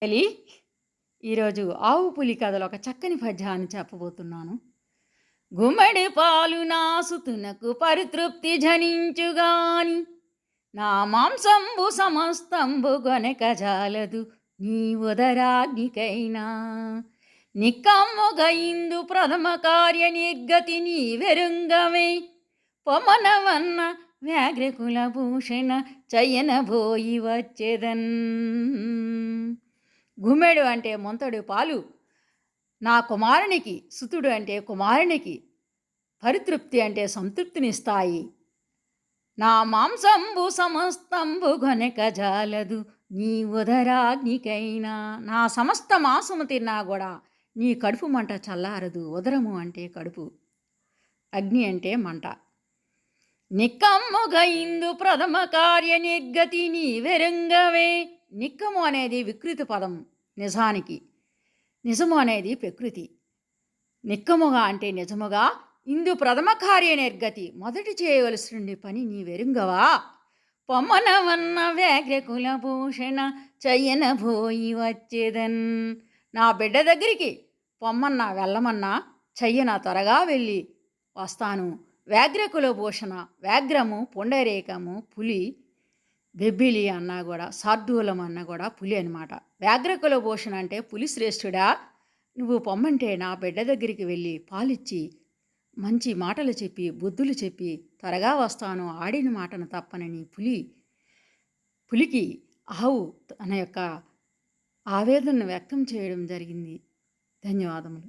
ఎలి ఈరోజు ఆవు పులి కథలో ఒక చక్కని పద్యాన్ని చెప్పబోతున్నాను. గుమ్మడి పాలు నాసుతునకు పరితృప్తి జనించుగాని నా మాంసంబు సమస్తంబు గొనక జాలదు నీ ఉదరాగ్నికైనా నిక్కమ్ముగ ఇందు ప్రథమ కార్య నిర్గతి నీ వెరుంగమే పొమనవన్న వ్యాఘ్రకుల భూషణ చయన భోయి వచ్చేదన్. గుమ్మెడు అంటే మొంతడు పాలు నా కుమారునికి, సుతుడు అంటే కుమారునికి, పరితృప్తి అంటే సంతృప్తినిస్తాయి. నా మాంసంబు సమస్తంబు గొనక జాలదు నీ ఉదరాగ్నికైనా నా సమస్త మాంసము తిన్నా కూడా నీ కడుపు మంట చల్లారదు. ఉదరము అంటే కడుపు, అగ్ని అంటే మంట. నిక్కమ్ముగ ఇందు ప్రథమ కార్య నిర్గతి నీ వెరంగవే. నిక్కము అనేది వికృతి పదం. నిజానికి నిజము అనేది ప్రకృతి. నిక్కముగా అంటే నిజముగా, ఇందు ప్రథమ కార్య నిర్గతి మొదటి చేయవలసిన పని నీ వెరుంగవా. పొమ్మనవన్న వ్యాఘ్రకుల భూషణ చయ్యన భోయి వచ్చేదన్. నా బిడ్డ దగ్గరికి పొమ్మన్నా వెళ్ళమన్నా చెయ్యన త్వరగా వెళ్ళి వస్తాను. వ్యాఘ్రకుల భూషణ, వ్యాఘ్రము, పుండరీకము, పులి, బెబ్బిలి అన్నా కూడా, శార్దూలం అన్నా కూడా పులి అనమాట. వ్యాఘ్రకుల భూషణ అంటే పులి శ్రేష్ఠుడా, నువ్వు పొమ్మంటే నా బిడ్డ దగ్గరికి వెళ్ళి పాలిచ్చి మంచి మాటలు చెప్పి బుద్ధులు చెప్పి త్వరగా వస్తాను, ఆడిన మాటను తప్పనని పులికి ఆవు తన యొక్క ఆవేదనను వ్యక్తం చేయడం జరిగింది. ధన్యవాదములు.